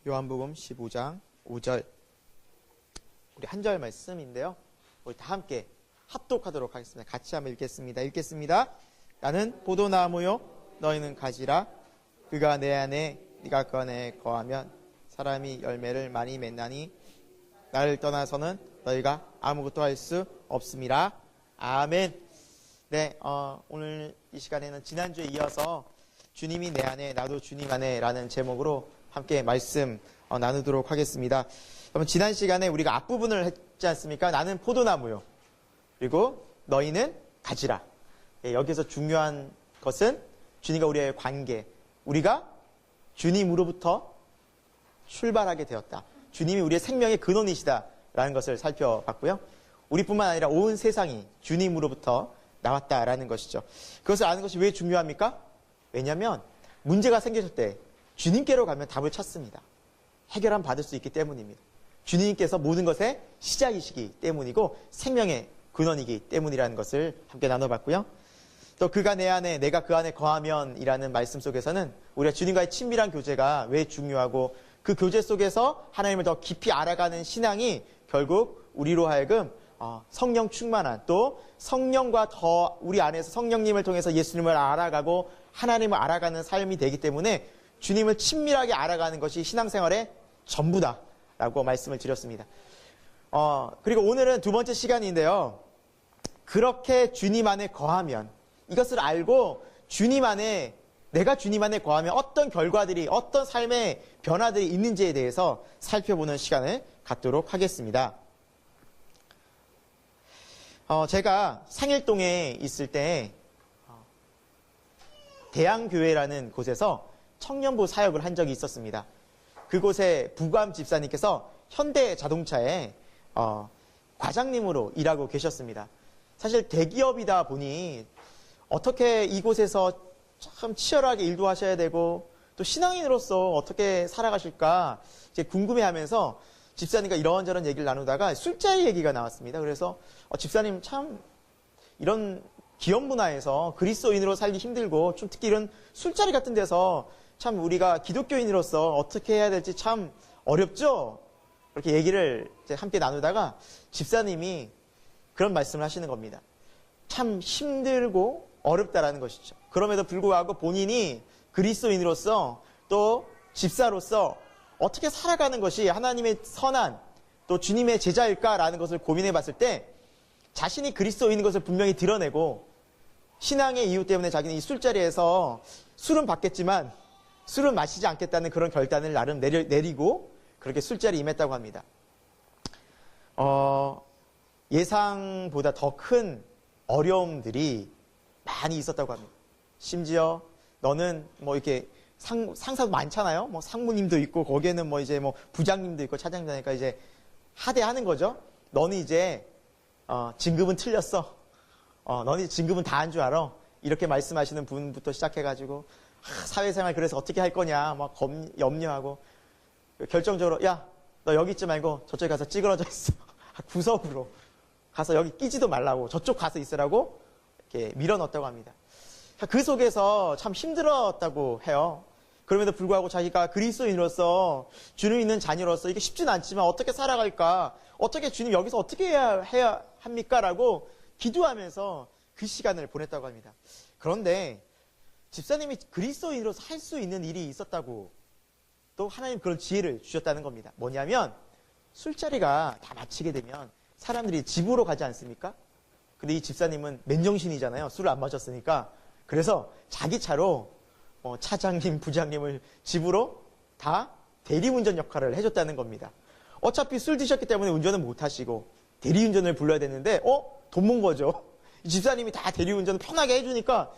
요한복음 15장 5절 우리 한 절 말씀인데요. 우리 다 함께 합독하도록 하겠습니다. 같이 한번 읽겠습니다. 나는 포도나무요 너희는 가지라. 그가 내 안에 네가 그 안에 거하면 사람이 열매를 많이 맺나니 나를 떠나서는 너희가 아무것도 할 수 없음이라. 아멘. 네, 오늘 이 시간에는 지난주에 이어서 주님이 내 안에 나도 주님 안에 라는 제목으로 함께 말씀 나누도록 하겠습니다. 그럼 지난 시간에 우리가 앞부분을 했지 않습니까? 나는 포도나무요. 그리고 너희는 가지라. 예, 여기서 중요한 것은 주님과 우리의 관계. 우리가 주님으로부터 출발하게 되었다. 주님이 우리의 생명의 근원이시다라는 것을 살펴봤고요. 우리뿐만 아니라 온 세상이 주님으로부터 나왔다라는 것이죠. 그것을 아는 것이 왜 중요합니까? 왜냐하면 문제가 생겼을 때 주님께로 가면 답을 찾습니다. 해결함 받을 수 있기 때문입니다. 주님께서 모든 것의 시작이시기 때문이고 생명의 근원이기 때문이라는 것을 함께 나눠봤고요. 또 그가 내 안에 내가 그 안에 거하면 이라는 말씀 속에서는 우리가 주님과의 친밀한 교제가 왜 중요하고 그 교제 속에서 하나님을 더 깊이 알아가는 신앙이 결국 우리로 하여금 성령 충만한 또 성령과 더 우리 안에서 성령님을 통해서 예수님을 알아가고 하나님을 알아가는 삶이 되기 때문에 주님을 친밀하게 알아가는 것이 신앙생활의 전부다라고 말씀을 드렸습니다. 그리고 오늘은 두 번째 시간인데요. 그렇게 주님 안에 거하면 이것을 알고 주님 안에 내가 주님 안에 거하면 어떤 결과들이 어떤 삶의 변화들이 있는지에 대해서 살펴보는 시간을 갖도록 하겠습니다. 제가 상일동에 있을 때 대양교회라는 곳에서 청년부 사역을 한 적이 있었습니다. 그곳에 부감 집사님께서 현대자동차에 과장님으로 일하고 계셨습니다. 사실 대기업이다 보니 어떻게 이곳에서 참 치열하게 일도 하셔야 되고 또 신앙인으로서 어떻게 살아가실까 이제 궁금해하면서 집사님과 이런저런 얘기를 나누다가 술자리 얘기가 나왔습니다. 그래서 집사님 참 이런 기업 문화에서 그리스도인으로 살기 힘들고 좀 특히 이런 술자리 같은 데서 참 우리가 기독교인으로서 어떻게 해야 될지 참 어렵죠? 그렇게 얘기를 이제 함께 나누다가 집사님이 그런 말씀을 하시는 겁니다. 참 힘들고 어렵다라는 것이죠. 그럼에도 불구하고 본인이 그리스도인으로서 또 집사로서 어떻게 살아가는 것이 하나님의 선한 또 주님의 제자일까라는 것을 고민해 봤을 때 자신이 그리스도인인 것을 분명히 드러내고 신앙의 이유 때문에 자기는 이 술자리에서 술은 받겠지만 술은 마시지 않겠다는 그런 결단을 나름 내리고 그렇게 술자리에 임했다고 합니다. 예상보다 더 큰 어려움들이 많이 있었다고 합니다. 심지어 너는 뭐 이렇게 상사도 많잖아요. 뭐 상무님도 있고 거기에는 뭐 이제 뭐 부장님도 있고 차장님이니까 이제 하대하는 거죠. 너는 이제 진급은 틀렸어. 너는 진급은 다 한 줄 알아. 이렇게 말씀하시는 분부터 시작해가지고 사회생활 그래서 어떻게 할 거냐 막 염려하고 결정적으로 야 너 여기 있지 말고 저쪽에 가서 찌그러져 있어. 구석으로 가서 여기 끼지도 말라고 저쪽 가서 있으라고 이렇게 밀어넣었다고 합니다. 그 속에서 참 힘들었다고 해요. 그럼에도 불구하고 자기가 그리스도인으로서 주님 있는 자녀로서 이게 쉽지는 않지만 어떻게 살아갈까? 어떻게 주님 여기서 어떻게 해야 합니까? 라고 기도하면서 그 시간을 보냈다고 합니다. 그런데 집사님이 그리스도인으로서 할 수 있는 일이 있었다고 또 하나님 그런 지혜를 주셨다는 겁니다. 뭐냐면 술자리가 다 마치게 되면 사람들이 집으로 가지 않습니까? 근데 이 집사님은 맨정신이잖아요. 술을 안 마셨으니까. 그래서 자기 차로 차장님, 부장님을 집으로 다 대리운전 역할을 해줬다는 겁니다. 어차피 술 드셨기 때문에 운전은 못 하시고 대리운전을 불러야 되는데 돈 번 거죠. 이 집사님이 다 대리운전을 편하게 해주니까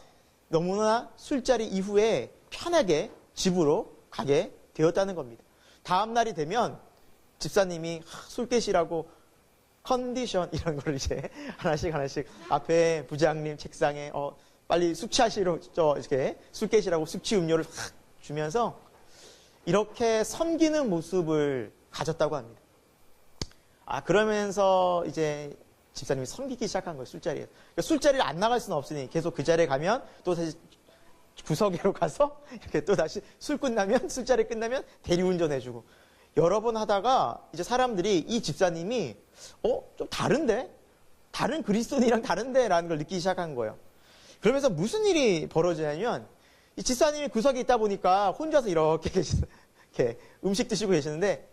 너무나 술자리 이후에 편하게 집으로 가게 되었다는 겁니다. 다음 날이 되면 집사님이 술 깨시라고 컨디션 이런 거를 이제 하나씩 앞에 부장님 책상에 빨리 숙취하시러 이렇게 술 깨시라고 숙취 음료를 확 주면서 이렇게 섬기는 모습을 가졌다고 합니다. 그러면서 이제 집사님이 섬기기 시작한 거예요. 술자리에. 그러니까 술자리를 안 나갈 수는 없으니 계속 그 자리에 가면 또 사실 구석으로 가서 이렇게 또 다시 술자리 끝나면 대리운전해주고 여러 번 하다가 이제 사람들이 이 집사님이 좀 다른데? 다른 그리스도인이랑 다른데? 라는 걸 느끼기 시작한 거예요. 그러면서 무슨 일이 벌어지냐면 이 집사님이 구석에 있다 보니까 혼자서 이렇게 이렇게 음식 드시고 계시는데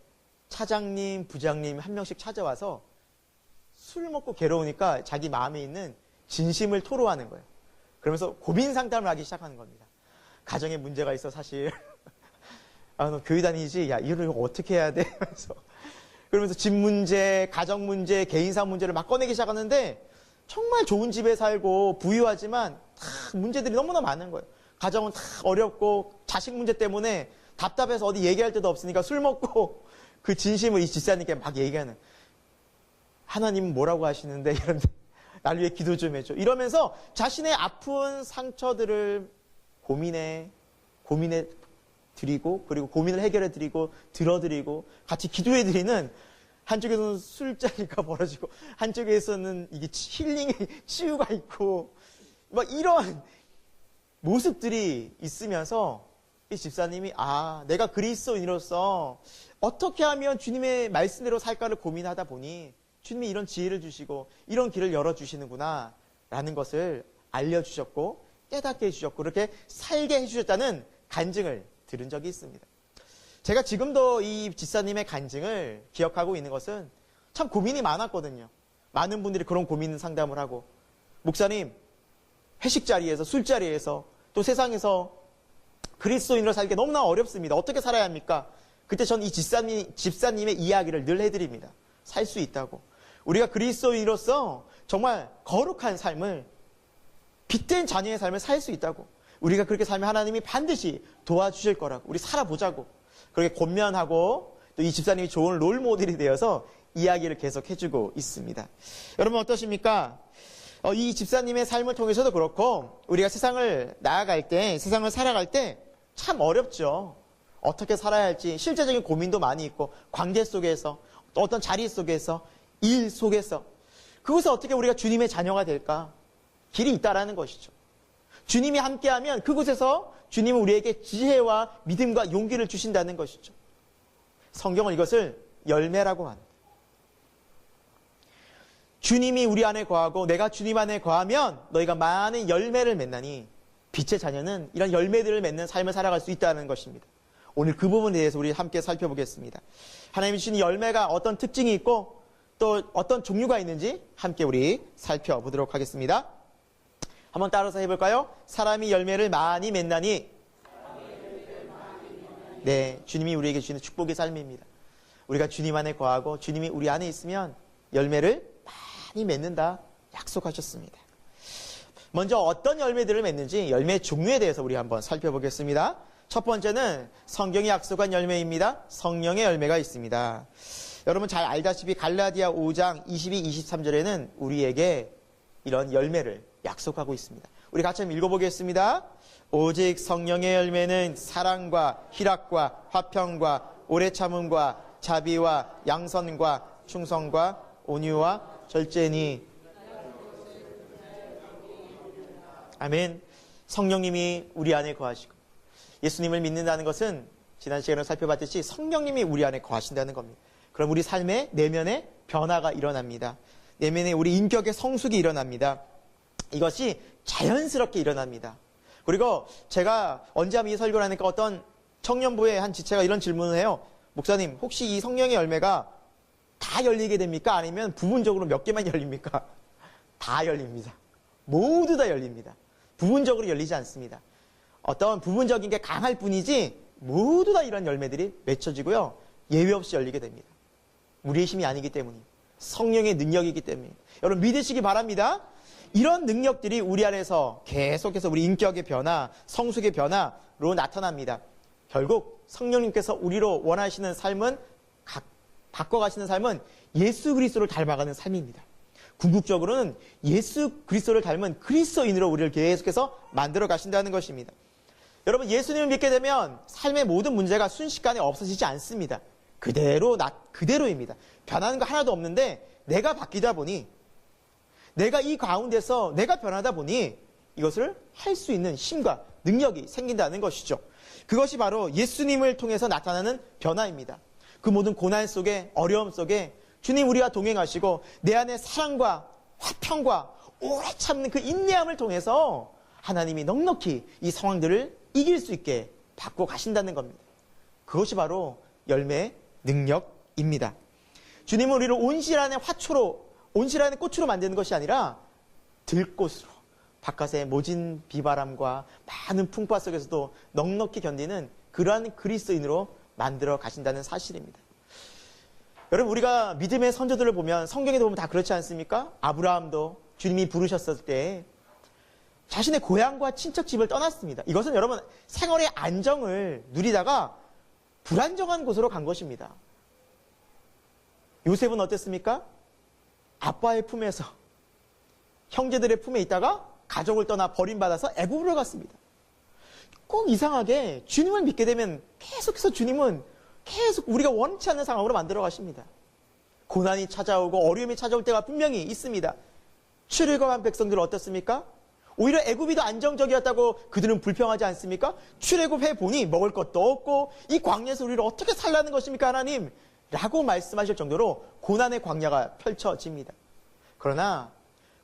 차장님, 부장님 한 명씩 찾아와서 술 먹고 괴로우니까 자기 마음에 있는 진심을 토로하는 거예요. 그러면서 고민 상담을 하기 시작하는 겁니다. 가정에 문제가 있어 사실. 너 교회 다니지? 야, 이걸 어떻게 해야 돼? 그러면서 집 문제, 가정 문제, 개인사 문제를 막 꺼내기 시작하는데 정말 좋은 집에 살고 부유하지만 다 문제들이 너무나 많은 거예요. 가정은 다 어렵고 자식 문제 때문에 답답해서 어디 얘기할 데도 없으니까 술 먹고 그 진심을 이 집사님께 막 얘기하는. 하나님은 뭐라고 하시는데 이런데 날 위해 기도 좀 해줘. 이러면서 자신의 아픈 상처들을 고민해 드리고 그리고 고민을 해결해 드리고 들어드리고 같이 기도해 드리는 한쪽에서는 술자리가 벌어지고 한쪽에서는 이게 힐링의 치유가 있고 막 이런 모습들이 있으면서 이 집사님이 내가 그리스도인으로서 어떻게 하면 주님의 말씀대로 살까를 고민하다 보니 주님이 이런 지혜를 주시고 이런 길을 열어주시는구나 라는 것을 알려주셨고 깨닫게 해주셨고 그렇게 살게 해주셨다는 간증을 들은 적이 있습니다. 제가 지금도 이 집사님의 간증을 기억하고 있는 것은 참 고민이 많았거든요. 많은 분들이 그런 고민 상담을 하고 목사님 회식 자리에서 술자리에서 또 세상에서 그리스도인으로 살기 너무나 어렵습니다. 어떻게 살아야 합니까? 그때 전 이 집사님의 이야기를 늘 해드립니다. 살 수 있다고. 우리가 그리스도인으로서 정말 거룩한 삶을 빛된 자녀의 삶을 살 수 있다고. 우리가 그렇게 살면 하나님이 반드시 도와주실 거라고. 우리 살아보자고. 그렇게 권면하고 또 이 집사님이 좋은 롤 모델이 되어서 이야기를 계속 해주고 있습니다. 여러분 어떠십니까? 이 집사님의 삶을 통해서도 그렇고 우리가 세상을 나아갈 때, 세상을 살아갈 때 참 어렵죠. 어떻게 살아야 할지 실제적인 고민도 많이 있고 관계 속에서 또 어떤 자리 속에서 일 속에서 그곳에 어떻게 우리가 주님의 자녀가 될까? 길이 있다라는 것이죠. 주님이 함께하면 그곳에서 주님은 우리에게 지혜와 믿음과 용기를 주신다는 것이죠. 성경은 이것을 열매라고 합니다. 주님이 우리 안에 거하고 내가 주님 안에 거하면 너희가 많은 열매를 맺나니 빛의 자녀는 이런 열매들을 맺는 삶을 살아갈 수 있다는 것입니다. 오늘 그 부분에 대해서 우리 함께 살펴보겠습니다. 하나님이 주신 열매가 어떤 특징이 있고 또 어떤 종류가 있는지 함께 우리 살펴보도록 하겠습니다. 한번 따라서 해볼까요? 사람이 열매를 많이 맺나니 네, 주님이 우리에게 주시는 축복의 삶입니다. 우리가 주님 안에 거하고 주님이 우리 안에 있으면 열매를 많이 맺는다 약속하셨습니다. 먼저 어떤 열매들을 맺는지 열매 종류에 대해서 우리 한번 살펴보겠습니다. 첫 번째는 성경이 약속한 열매입니다. 성령의 열매가 있습니다. 여러분 잘 알다시피 갈라디아 5장 22, 23절에는 우리에게 이런 열매를 약속하고 있습니다. 우리 같이 한번 읽어보겠습니다. 오직 성령의 열매는 사랑과 희락과 화평과 오래 참음과 자비와 양선과 충성과 온유와 절제니. 아멘. 성령님이 우리 안에 거하시고 예수님을 믿는다는 것은 지난 시간에 살펴봤듯이 성령님이 우리 안에 거하신다는 겁니다. 그럼 우리 삶의 내면에 변화가 일어납니다. 내면에 우리 인격의 성숙이 일어납니다. 이것이 자연스럽게 일어납니다. 그리고 제가 언제 한번 이 설교를 하니까 어떤 청년부의 한 지체가 이런 질문을 해요. 목사님, 혹시 이 성령의 열매가 다 열리게 됩니까? 아니면 부분적으로 몇 개만 열립니까? 다 열립니다. 모두 다 열립니다. 부분적으로 열리지 않습니다. 어떤 부분적인 게 강할 뿐이지 모두 다 이런 열매들이 맺혀지고요. 예외 없이 열리게 됩니다. 우리의 힘이 아니기 때문입니다. 성령의 능력이기 때문입니다. 여러분 믿으시기 바랍니다. 이런 능력들이 우리 안에서 계속해서 우리 인격의 변화, 성숙의 변화로 나타납니다. 결국 성령님께서 우리로 원하시는 삶은 바꿔가시는 삶은 예수 그리스도를 닮아가는 삶입니다. 궁극적으로는 예수 그리스도를 닮은 그리스도인으로 우리를 계속해서 만들어 가신다는 것입니다. 여러분 예수님을 믿게 되면 삶의 모든 문제가 순식간에 없어지지 않습니다. 그대로입니다. 변하는 거 하나도 없는데 내가 바뀌다 보니 내가 이 가운데서 내가 변하다 보니 이것을 할 수 있는 힘과 능력이 생긴다는 것이죠. 그것이 바로 예수님을 통해서 나타나는 변화입니다. 그 모든 고난 속에, 어려움 속에 주님 우리와 동행하시고 내 안에 사랑과 화평과 오래 참는 그 인내함을 통해서 하나님이 넉넉히 이 상황들을 이길 수 있게 바꿔 가신다는 겁니다. 그것이 바로 열매의 능력입니다. 주님은 우리를 온실안의 화초로, 온실안의 꽃으로 만드는 것이 아니라 들꽃으로, 바깥의 모진 비바람과 많은 풍파 속에서도 넉넉히 견디는 그러한 그리스도인으로 만들어 가신다는 사실입니다. 여러분, 우리가 믿음의 선조들을 보면 성경에도 보면 다 그렇지 않습니까? 아브라함도 주님이 부르셨을 때 자신의 고향과 친척집을 떠났습니다. 이것은 여러분 생활의 안정을 누리다가 불안정한 곳으로 간 것입니다. 요셉은 어땠습니까? 아빠의 품에서 형제들의 품에 있다가 가족을 떠나 버림받아서 애굽으로 갔습니다. 꼭 이상하게 주님을 믿게 되면 계속해서 주님은 계속 우리가 원치 않는 상황으로 만들어 가십니다. 고난이 찾아오고 어려움이 찾아올 때가 분명히 있습니다. 출애굽한 백성들은 어떻습니까? 오히려 애굽이 더 안정적이었다고 그들은 불평하지 않습니까? 출애굽해 보니 먹을 것도 없고 이 광야에서 우리를 어떻게 살라는 것입니까 하나님? 라고 말씀하실 정도로 고난의 광야가 펼쳐집니다. 그러나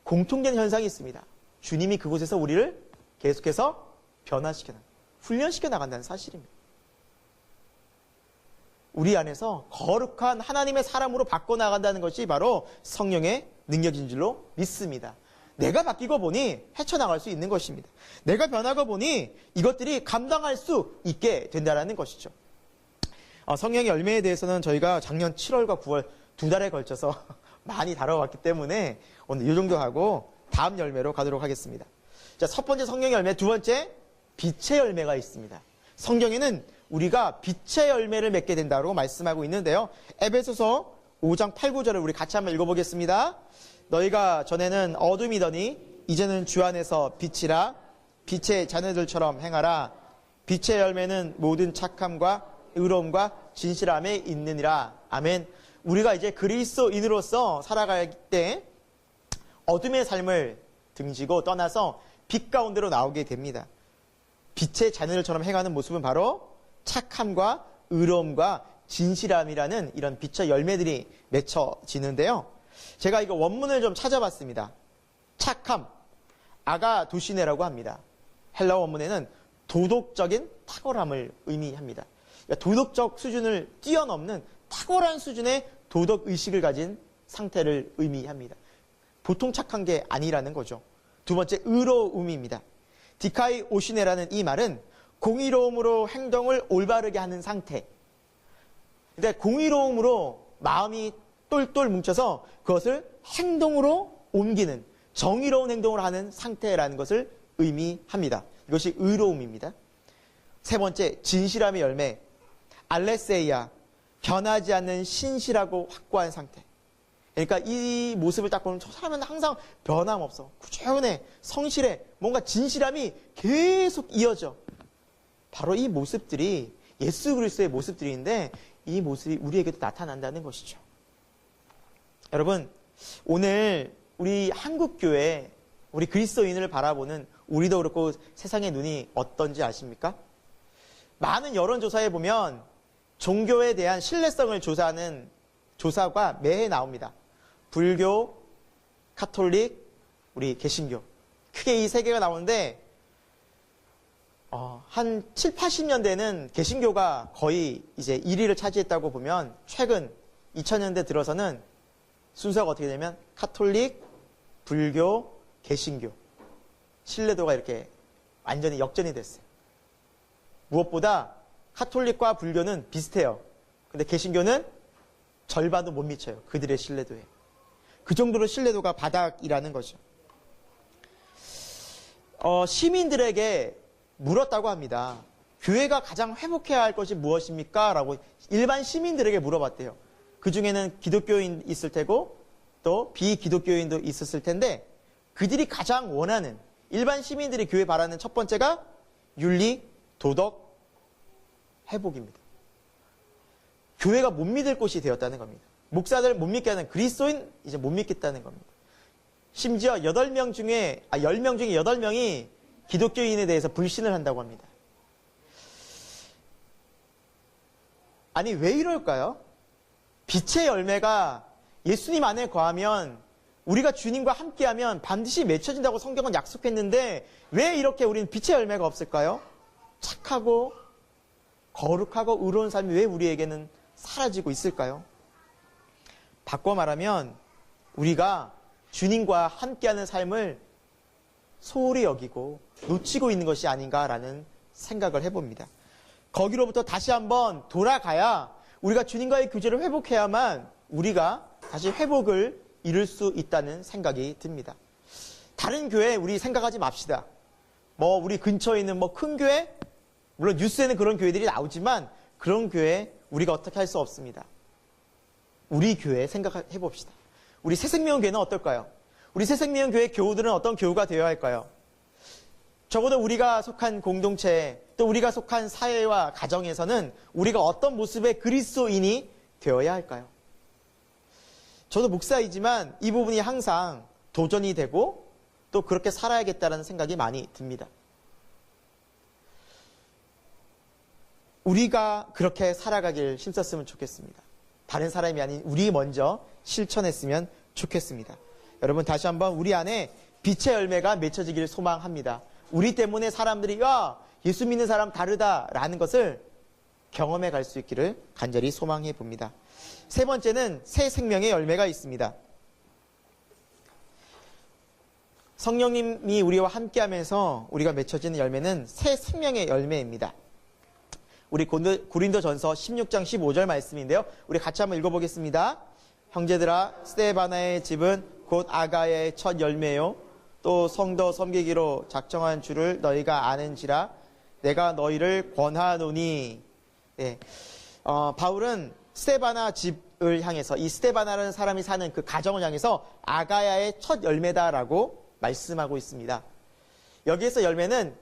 공통된 현상이 있습니다. 주님이 그곳에서 우리를 계속해서 변화시켜 나간다. 훈련시켜 나간다는 사실입니다. 우리 안에서 거룩한 하나님의 사람으로 바꿔나간다는 것이 바로 성령의 능력인 줄로 믿습니다. 내가 바뀌고 보니 헤쳐나갈 수 있는 것입니다. 내가 변하고 보니 이것들이 감당할 수 있게 된다는 것이죠. 성령의 열매에 대해서는 저희가 작년 7월과 9월 2달에 걸쳐서 많이 다뤄왔기 때문에 오늘 이 정도 하고 다음 열매로 가도록 하겠습니다. 자, 첫 번째 성령의 열매, 두 번째 빛의 열매가 있습니다. 성경에는 우리가 빛의 열매를 맺게 된다고 말씀하고 있는데요. 에베소서 5장 8, 9절을 우리 같이 한번 읽어보겠습니다. 너희가 전에는 어둠이더니 이제는 주 안에서 빛이라. 빛의 자녀들처럼 행하라. 빛의 열매는 모든 착함과 의로움과 진실함에 있느니라. 아멘. 우리가 이제 그리스도인으로서 살아갈 때 어둠의 삶을 등지고 떠나서 빛 가운데로 나오게 됩니다. 빛의 자녀들처럼 행하는 모습은 바로 착함과 의로움과 진실함이라는 이런 빛의 열매들이 맺혀지는데요. 제가 이거 원문을 좀 찾아봤습니다. 착함, 아가도시네라고 합니다. 헬라어 원문에는 도덕적인 탁월함을 의미합니다. 그러니까 도덕적 수준을 뛰어넘는 탁월한 수준의 도덕의식을 가진 상태를 의미합니다. 보통 착한 게 아니라는 거죠. 두 번째, 의로움입니다. 디카이 오시네라는 이 말은 공의로움으로 행동을 올바르게 하는 상태. 근데 공의로움으로 마음이 똘똘 뭉쳐서 그것을 행동으로 옮기는 정의로운 행동을 하는 상태라는 것을 의미합니다. 이것이 의로움입니다. 세 번째, 진실함의 열매. 알레세이아, 변하지 않는 신실하고 확고한 상태. 그러니까 이 모습을 딱 보면 저 사람은 항상 변함없어. 꾸준해, 성실해, 뭔가 진실함이 계속 이어져. 바로 이 모습들이 예수 그리스도의 모습들인데 이 모습이 우리에게도 나타난다는 것이죠. 여러분, 오늘 우리 한국교회, 우리 그리스도인을 바라보는 우리도 그렇고 세상의 눈이 어떤지 아십니까? 많은 여론조사에 보면 종교에 대한 신뢰성을 조사하는 조사가 매해 나옵니다. 불교, 카톨릭, 우리 개신교. 크게 이 세 개가 나오는데 한 7, 80년대는 개신교가 거의 이제 1위를 차지했다고 보면 최근 2000년대 들어서는 순서가 어떻게 되면 카톨릭, 불교, 개신교. 신뢰도가 이렇게 완전히 역전이 됐어요. 무엇보다 카톨릭과 불교는 비슷해요. 근데 개신교는 절반도 못 미쳐요. 그들의 신뢰도에. 그 정도로 신뢰도가 바닥이라는 거죠. 시민들에게 물었다고 합니다. 교회가 가장 회복해야 할 것이 무엇입니까? 라고 일반 시민들에게 물어봤대요. 그 중에는 기독교인 있을 테고 또 비기독교인도 있었을 텐데 그들이 가장 원하는 일반 시민들이 교회 바라는 첫 번째가 윤리, 도덕, 회복입니다. 교회가 못 믿을 곳이 되었다는 겁니다. 목사들 못 믿게 하는 그리스도인 이제 못 믿겠다는 겁니다. 심지어 10명 중에 8명이 기독교인에 대해서 불신을 한다고 합니다. 아니, 왜 이럴까요? 빛의 열매가 예수님 안에 거하면, 우리가 주님과 함께하면 반드시 맺혀진다고 성경은 약속했는데 왜 이렇게 우리는 빛의 열매가 없을까요? 착하고 거룩하고 의로운 삶이 왜 우리에게는 사라지고 있을까요? 바꿔 말하면 우리가 주님과 함께하는 삶을 소홀히 여기고 놓치고 있는 것이 아닌가라는 생각을 해봅니다. 거기로부터 다시 한번 돌아가야 우리가 주님과의 교제를 회복해야만 우리가 다시 회복을 이룰 수 있다는 생각이 듭니다. 다른 교회 우리 생각하지 맙시다. 우리 근처에 있는 큰 교회, 물론 뉴스에는 그런 교회들이 나오지만 그런 교회 우리가 어떻게 할 수 없습니다. 우리 교회 생각해 봅시다. 우리 새생명교회는 어떨까요? 우리 새생명교회 교우들은 어떤 교우가 되어야 할까요? 적어도 우리가 속한 공동체, 또 우리가 속한 사회와 가정에서는 우리가 어떤 모습의 그리스도인이 되어야 할까요? 저도 목사이지만 이 부분이 항상 도전이 되고 또 그렇게 살아야겠다는 생각이 많이 듭니다. 우리가 그렇게 살아가길 힘썼으면 좋겠습니다. 다른 사람이 아닌 우리 먼저 실천했으면 좋겠습니다. 여러분, 다시 한번 우리 안에 빛의 열매가 맺혀지기를 소망합니다. 우리 때문에 사람들이 예수 믿는 사람 다르다라는 것을 경험해 갈 수 있기를 간절히 소망해 봅니다. 세 번째는 새 생명의 열매가 있습니다. 성령님이 우리와 함께하면서 우리가 맺혀지는 열매는 새 생명의 열매입니다. 우리 고린도전서 16장 15절 말씀인데요. 우리 같이 한번 읽어보겠습니다. 형제들아, 스데바나의 집은 곧 아가야의 첫 열매요 또 성도 섬기기로 작정한 줄을 너희가 아는지라 내가 너희를 권하노니. 네. 바울은 스데바나 집을 향해서, 이 스데바나라는 사람이 사는 그 가정을 향해서 아가야의 첫 열매다라고 말씀하고 있습니다. 여기에서 열매는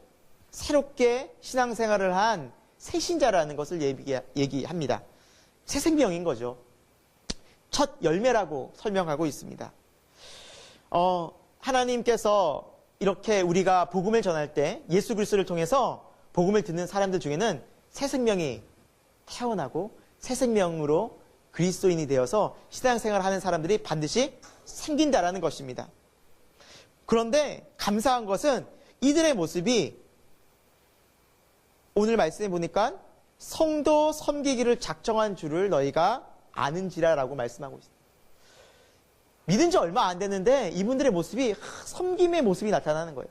새롭게 신앙생활을 한 새신자라는 것을 얘기합니다. 새 생명인 거죠. 첫 열매라고 설명하고 있습니다. 하나님께서 이렇게 우리가 복음을 전할 때 예수 그리스도를 통해서 복음을 듣는 사람들 중에는 새 생명이 태어나고 새 생명으로 그리스도인이 되어서 신앙생활을 하는 사람들이 반드시 생긴다라는 것입니다. 그런데 감사한 것은 이들의 모습이 오늘 말씀해 보니까 성도 섬기기를 작정한 줄을 너희가 아는지라라고 말씀하고 있습니다. 믿은 지 얼마 안 됐는데 이분들의 모습이 섬김의 모습이 나타나는 거예요.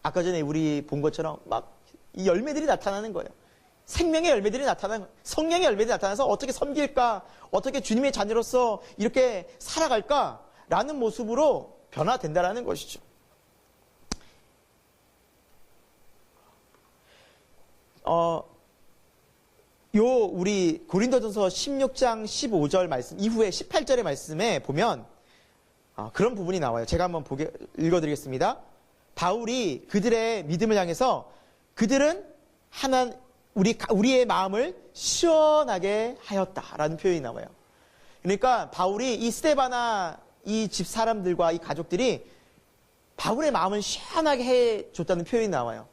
아까 전에 우리 본 것처럼 막 이 열매들이 나타나는 거예요. 생명의 열매들이 나타나는 거예요. 성령의 열매들이 나타나서 어떻게 섬길까, 어떻게 주님의 자녀로서 이렇게 살아갈까라는 모습으로 변화된다라는 것이죠. 우리 고린도전서 16장 15절 말씀 이후에 18절의 말씀에 보면 그런 부분이 나와요. 제가 한번 읽어드리겠습니다. 바울이 그들의 믿음을 향해서 그들은 우리의 마음을 시원하게 하였다라는 표현이 나와요. 그러니까 바울이 이 스데바나 이 집 사람들과 이 가족들이 바울의 마음을 시원하게 해줬다는 표현이 나와요.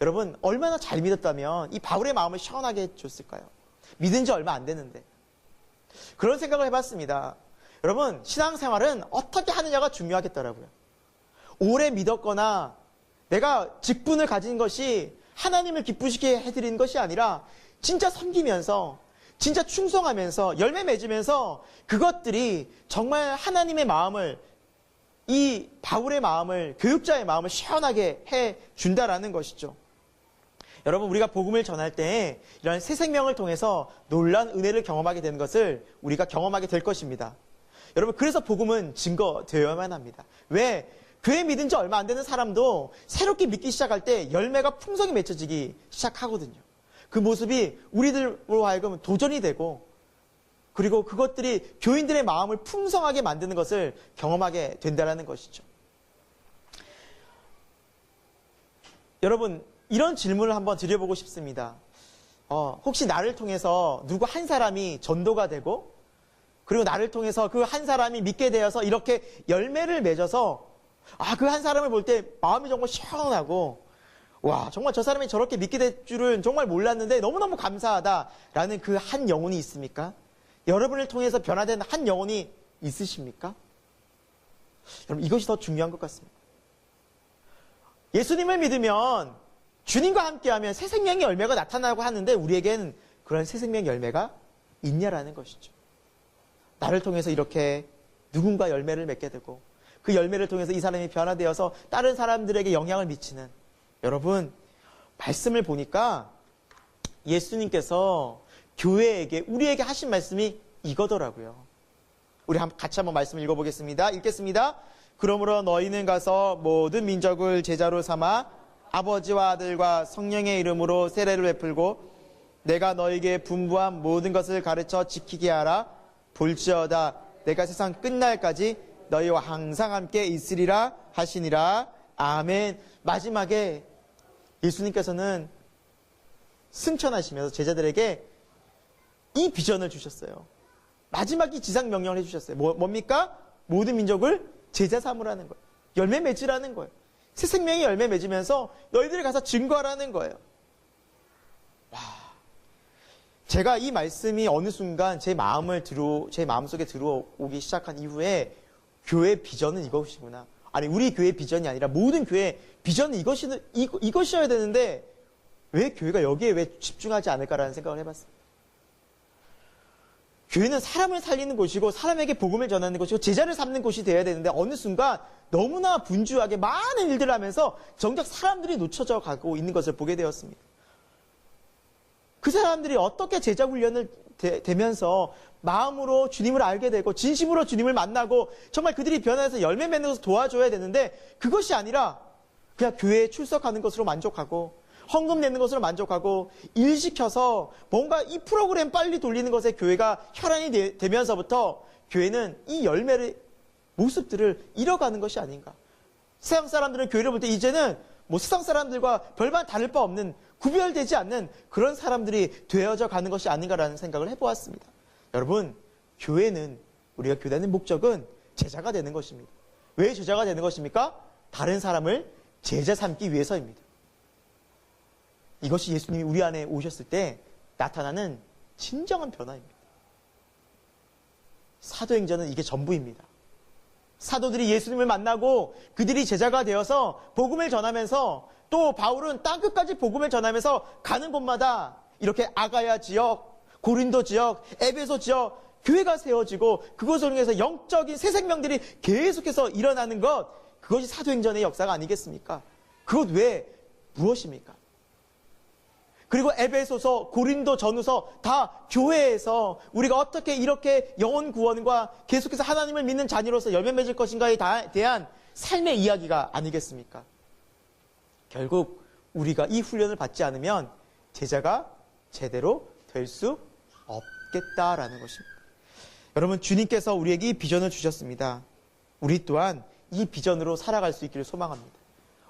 여러분, 얼마나 잘 믿었다면 이 바울의 마음을 시원하게 해줬을까요? 믿은 지 얼마 안 됐는데. 그런 생각을 해봤습니다. 여러분, 신앙생활은 어떻게 하느냐가 중요하겠더라고요. 오래 믿었거나 내가 직분을 가진 것이 하나님을 기쁘시게 해드리는 것이 아니라 진짜 섬기면서, 진짜 충성하면서, 열매 맺으면서 그것들이 정말 하나님의 마음을, 이 바울의 마음을, 교육자의 마음을 시원하게 해준다라는 것이죠. 여러분, 우리가 복음을 전할 때 이런 새 생명을 통해서 놀라운 은혜를 경험하게 되는 것을 우리가 경험하게 될 것입니다. 여러분, 그래서 복음은 증거되어야만 합니다. 왜? 교회 믿은 지 얼마 안 되는 사람도 새롭게 믿기 시작할 때 열매가 풍성히 맺혀지기 시작하거든요. 그 모습이 우리들로 하여금 도전이 되고, 그리고 그것들이 교인들의 마음을 풍성하게 만드는 것을 경험하게 된다는 것이죠. 여러분, 이런 질문을 한번 드려보고 싶습니다. 혹시 나를 통해서 누구 한 사람이 전도가 되고, 그리고 나를 통해서 그 한 사람이 믿게 되어서 이렇게 열매를 맺어서 그 한 사람을 볼 때 마음이 정말 시원하고 와, 정말 저 사람이 저렇게 믿게 될 줄은 정말 몰랐는데 너무너무 감사하다라는 그 한 영혼이 있습니까? 여러분을 통해서 변화된 한 영혼이 있으십니까? 여러분, 이것이 더 중요한 것 같습니다. 예수님을 믿으면 주님과 함께하면 새 생명의 열매가 나타나고 하는데 우리에겐 그런 새 생명의 열매가 있냐라는 것이죠. 나를 통해서 이렇게 누군가 열매를 맺게 되고 그 열매를 통해서 이 사람이 변화되어서 다른 사람들에게 영향을 미치는, 여러분, 말씀을 보니까 예수님께서 교회에게, 우리에게 하신 말씀이 이거더라고요. 우리 같이 한번 말씀을 읽어보겠습니다. 읽겠습니다. 그러므로 너희는 가서 모든 민족을 제자로 삼아 아버지와 아들과 성령의 이름으로 세례를 베풀고 내가 너희에게 분부한 모든 것을 가르쳐 지키게 하라. 볼지어다 내가 세상 끝날까지 너희와 항상 함께 있으리라 하시니라. 아멘. 마지막에 예수님께서는 승천하시면서 제자들에게 이 비전을 주셨어요. 마지막 이 지상 명령을 해주셨어요. 뭡니까? 모든 민족을 제자 삼으라는 거예요. 열매 맺으라는 거예요. 새 생명이 열매 맺으면서 너희들이 가서 증거하라는 거예요. 와, 제가 이 말씀이 어느 순간 제 마음속에 들어오기 시작한 이후에 교회 비전은 이것이구나. 아니, 우리 교회 비전이 아니라 모든 교회 비전은 이것이어야 되는데 왜 교회가 여기에 왜 집중하지 않을까라는 생각을 해봤습니다. 교회는 사람을 살리는 곳이고 사람에게 복음을 전하는 곳이고 제자를 삼는 곳이 되어야 되는데 어느 순간 너무나 분주하게 많은 일들을 하면서 정작 사람들이 놓쳐져 가고 있는 것을 보게 되었습니다. 그 사람들이 어떻게 제자 훈련을 되면서 마음으로 주님을 알게 되고 진심으로 주님을 만나고 정말 그들이 변화해서 열매 맺는 것을 도와줘야 되는데 그것이 아니라 그냥 교회에 출석하는 것으로 만족하고 헌금 내는 것으로 만족하고 일 시켜서 뭔가 이 프로그램 빨리 돌리는 것에 교회가 혈안이 되면서부터 교회는 이 열매의 모습들을 잃어가는 것이 아닌가. 세상 사람들은 교회를 볼 때 이제는 뭐 세상 사람들과 별반 다를 바 없는, 구별되지 않는 그런 사람들이 되어져 가는 것이 아닌가라는 생각을 해보았습니다. 여러분, 교회는, 우리가 교회하는 목적은 제자가 되는 것입니다. 왜 제자가 되는 것입니까? 다른 사람을 제자 삼기 위해서입니다. 이것이 예수님이 우리 안에 오셨을 때 나타나는 진정한 변화입니다. 사도행전은 이게 전부입니다. 사도들이 예수님을 만나고 그들이 제자가 되어서 복음을 전하면서 또 바울은 땅끝까지 복음을 전하면서 가는 곳마다 이렇게 아가야 지역, 고린도 지역, 에베소 지역 교회가 세워지고 그것을 통해서 영적인 새 생명들이 계속해서 일어나는 것, 그것이 사도행전의 역사가 아니겠습니까? 그것 외에 무엇입니까? 그리고 에베소서, 고린도 전후서 다 교회에서 우리가 어떻게 이렇게 영혼 구원과 계속해서 하나님을 믿는 자녀로서 열매 맺을 것인가에 대한 삶의 이야기가 아니겠습니까? 결국 우리가 이 훈련을 받지 않으면 제자가 제대로 될 수 없겠다라는 것입니다. 여러분, 주님께서 우리에게 이 비전을 주셨습니다. 우리 또한 이 비전으로 살아갈 수 있기를 소망합니다.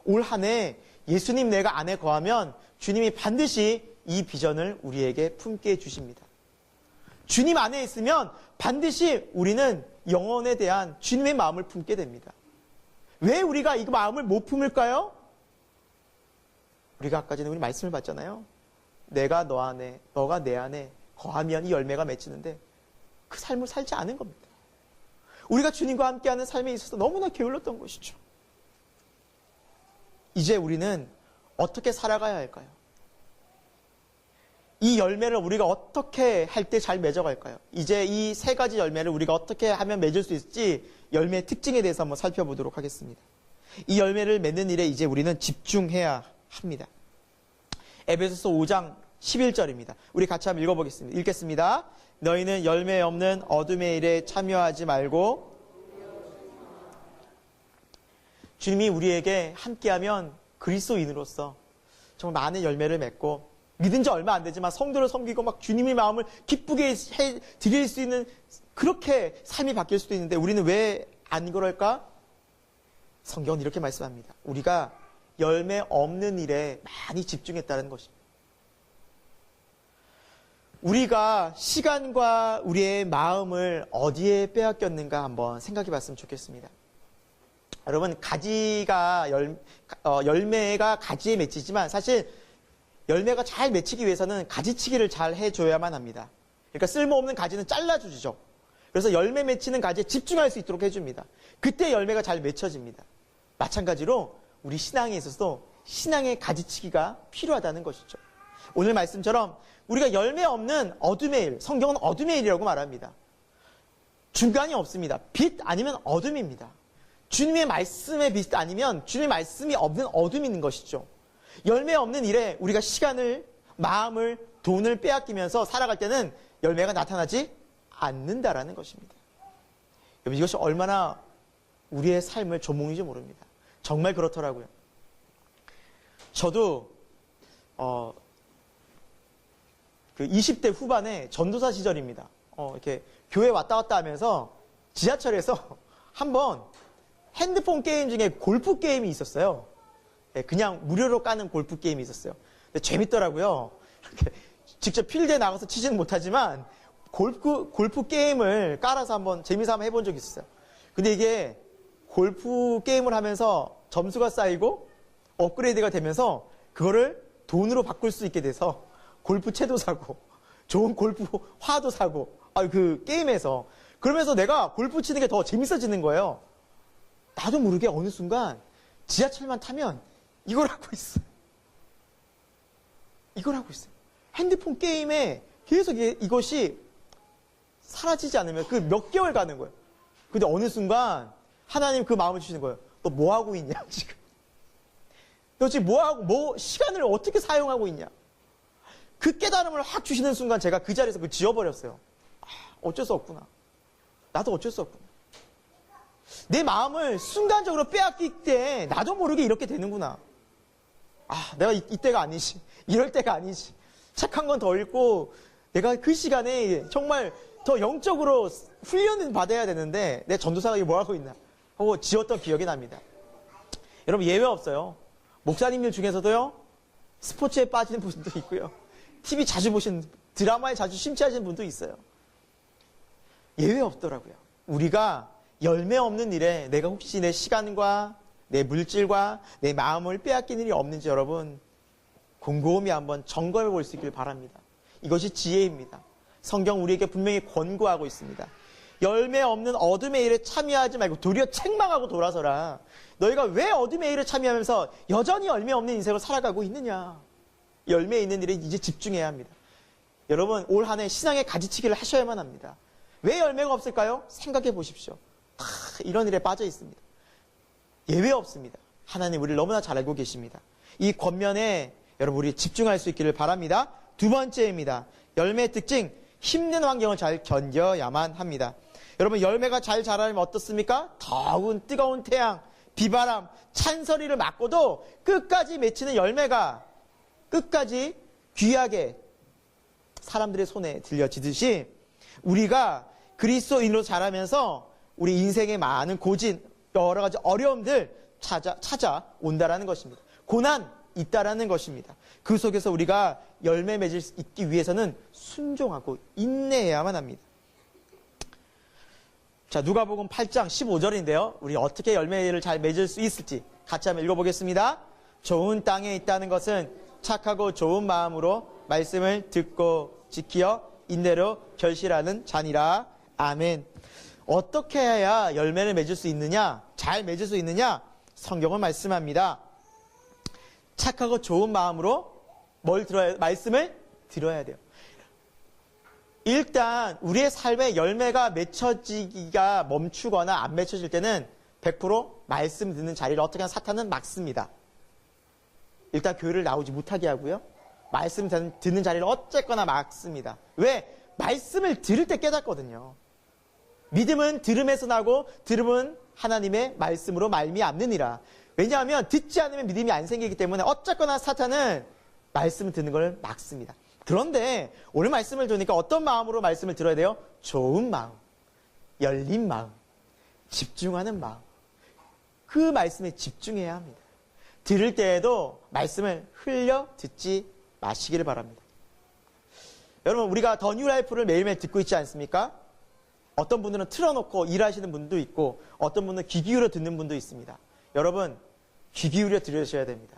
올 한 해 예수님 내가 안에 거하면 주님이 반드시 이 비전을 우리에게 품게 해주십니다. 주님 안에 있으면 반드시 우리는 영혼에 대한 주님의 마음을 품게 됩니다. 왜 우리가 이 마음을 못 품을까요? 우리가 아까 전에 우리 말씀을 봤잖아요. 내가 너 안에, 너가 내 안에 거하면 이 열매가 맺히는데 그 삶을 살지 않은 겁니다. 우리가 주님과 함께하는 삶에 있어서 너무나 게을렀던 것이죠. 이제 우리는 어떻게 살아가야 할까요? 이 열매를 우리가 어떻게 할 때 잘 맺어갈까요? 이제 이 세 가지 열매를 우리가 어떻게 하면 맺을 수 있을지 열매의 특징에 대해서 한번 살펴보도록 하겠습니다. 이 열매를 맺는 일에 이제 우리는 집중해야 합니다. 에베소서 5장 11절입니다. 우리 같이 한번 읽어보겠습니다. 읽겠습니다. 너희는 열매 없는 어둠의 일에 참여하지 말고, 주님이 우리에게 함께하면 그리스도인으로서 정말 많은 열매를 맺고 믿은 지 얼마 안 되지만 성도를 섬기고 막 주님의 마음을 기쁘게 드릴 수 있는 그렇게 삶이 바뀔 수도 있는데 우리는 왜 안 그럴까? 성경은 이렇게 말씀합니다. 우리가 열매 없는 일에 많이 집중했다는 것입니다. 우리가 시간과 우리의 마음을 어디에 빼앗겼는가 한번 생각해 봤으면 좋겠습니다. 여러분, 열매가 가지에 맺히지만 사실 열매가 잘 맺히기 위해서는 가지치기를 잘 해줘야만 합니다. 그러니까 쓸모없는 가지는 잘라주죠. 그래서 열매 맺히는 가지에 집중할 수 있도록 해줍니다. 그때 열매가 잘 맺혀집니다. 마찬가지로 우리 신앙에 있어서도 신앙의 가지치기가 필요하다는 것이죠. 오늘 말씀처럼 우리가 열매 없는 어둠의 일, 성경은 어둠의 일이라고 말합니다. 중간이 없습니다. 빛 아니면 어둠입니다. 주님의 말씀의 빛 아니면 주님의 말씀이 없는 어둠이 있는 것이죠. 열매 없는 일에 우리가 시간을, 마음을, 돈을 빼앗기면서 살아갈 때는 열매가 나타나지 않는다라는 것입니다. 여러분, 이것이 얼마나 우리의 삶을 조몽인지 모릅니다. 정말 그렇더라고요. 저도 그 20대 후반에 전도사 시절입니다. 이렇게 교회 왔다 갔다 하면서 지하철에서 한번 핸드폰 게임 중에 골프 게임이 있었어요. 그냥 무료로 까는 골프 게임이 있었어요. 근데 재밌더라고요. 이렇게 직접 필드에 나가서 치지는 못하지만 골프 게임을 깔아서 한번 재미삼아 해본 적이 있었어요. 근데 이게 골프 게임을 하면서 점수가 쌓이고 업그레이드가 되면서 그거를 돈으로 바꿀 수 있게 돼서 골프채도 사고 좋은 골프 화도 사고 그 게임에서 그러면서 내가 골프 치는 게 더 재밌어지는 거예요. 나도 모르게 어느 순간 지하철만 타면 이걸 하고 있어요. 이걸 하고 있어요. 핸드폰 게임에 계속 이것이 사라지지 않으면 그 몇 개월 가는 거예요. 근데 어느 순간 하나님 그 마음을 주시는 거예요. 너 뭐 하고 있냐 지금? 너 지금 시간을 어떻게 사용하고 있냐? 그 깨달음을 확 주시는 순간 제가 그 자리에서 그걸 지워버렸어요. 어쩔 수 없구나. 나도 어쩔 수 없구나. 내 마음을 순간적으로 빼앗길 때 나도 모르게 이렇게 되는구나. 내가 이때가 아니지. 이럴 때가 아니지. 책 한 권 더 읽고 내가 그 시간에 정말 더 영적으로 훈련을 받아야 되는데 내 전도사가 뭐 하고 있나 하고 지웠던 기억이 납니다. 여러분, 예외 없어요. 목사님들 중에서도요, 스포츠에 빠지는 분도 있고요. TV 자주 보시는, 드라마에 자주 심취하시는 분도 있어요. 예외 없더라고요. 우리가 열매 없는 일에 내가 혹시 내 시간과 내 물질과 내 마음을 빼앗긴 일이 없는지 여러분 곰곰이 한번 점검해 볼 수 있길 바랍니다. 이것이 지혜입니다. 성경 우리에게 분명히 권고하고 있습니다. 열매 없는 어둠의 일에 참여하지 말고 도리어 책망하고 돌아서라. 너희가 왜 어둠의 일에 참여하면서 여전히 열매 없는 인생을 살아가고 있느냐. 열매 있는 일에 이제 집중해야 합니다. 여러분, 올 한 해 신앙의 가지치기를 하셔야만 합니다. 왜 열매가 없을까요? 생각해 보십시오. 다 이런 일에 빠져 있습니다. 예외 없습니다. 하나님 우리를 너무나 잘 알고 계십니다. 이 권면에 여러분 우리 집중할 수 있기를 바랍니다. 두 번째입니다. 열매의 특징, 힘든 환경을 잘 견뎌야만 합니다. 여러분, 열매가 잘 자라면 어떻습니까? 더운 뜨거운 태양, 비바람, 찬서리를 맞고도 끝까지 맺히는 열매가 끝까지 귀하게 사람들의 손에 들려지듯이 우리가 그리스도인으로 자라면서 우리 인생의 많은 고진, 여러 가지 어려움들 찾아온다라는 것입니다. 고난 있다라는 것입니다. 그 속에서 우리가 열매 맺을 수 있기 위해서는 순종하고 인내해야만 합니다. 자, 누가복음 8장 15절인데요. 우리 어떻게 열매를 잘 맺을 수 있을지 같이 한번 읽어보겠습니다. 좋은 땅에 있다는 것은 착하고 좋은 마음으로 말씀을 듣고 지키어 인내로 결실하는 자니라. 아멘. 어떻게 해야 열매를 맺을 수 있느냐? 잘 맺을 수 있느냐? 성경은 말씀합니다. 착하고 좋은 마음으로 뭘 들어야, 말씀을 들어야 돼요. 일단 우리의 삶에 열매가 맺혀지기가 멈추거나 안 맺혀질 때는 100% 말씀 듣는 자리를 어떻게 하면 사탄은 막습니다. 일단 교회를 나오지 못하게 하고요. 말씀 듣는 자리를 어쨌거나 막습니다. 왜? 말씀을 들을 때 깨닫거든요. 믿음은 들음에서 나고 들음은 하나님의 말씀으로 말미암느니라. 왜냐하면 듣지 않으면 믿음이 안 생기기 때문에 어쨌거나 사탄은 말씀을 듣는 걸 막습니다. 그런데 오늘 말씀을 들으니까 어떤 마음으로 말씀을 들어야 돼요? 좋은 마음, 열린 마음, 집중하는 마음. 그 말씀에 집중해야 합니다. 들을 때에도 말씀을 흘려 듣지 마시기를 바랍니다. 여러분, 우리가 더 뉴라이프를 매일매일 듣고 있지 않습니까? 어떤 분들은 틀어놓고 일하시는 분도 있고 어떤 분은 귀 기울여 듣는 분도 있습니다. 여러분, 귀 기울여 들으셔야 됩니다.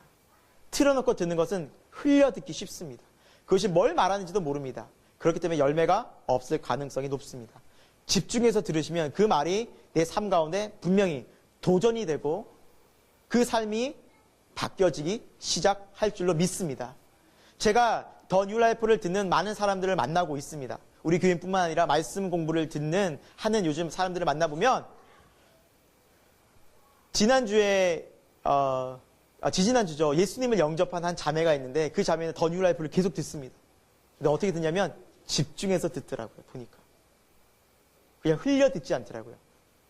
틀어놓고 듣는 것은 흘려 듣기 쉽습니다. 그것이 뭘 말하는지도 모릅니다. 그렇기 때문에 열매가 없을 가능성이 높습니다. 집중해서 들으시면 그 말이 내 삶 가운데 분명히 도전이 되고 그 삶이 바뀌어지기 시작할 줄로 믿습니다. 제가 더 뉴라이프를 듣는 많은 사람들을 만나고 있습니다. 우리 교인뿐만 아니라 말씀 공부를 하는 요즘 사람들을 만나보면 지지난주죠. 예수님을 영접한 한 자매가 있는데 그 자매는 더 뉴라이프를 계속 듣습니다. 근데 어떻게 듣냐면 집중해서 듣더라고요. 보니까. 그냥 흘려 듣지 않더라고요.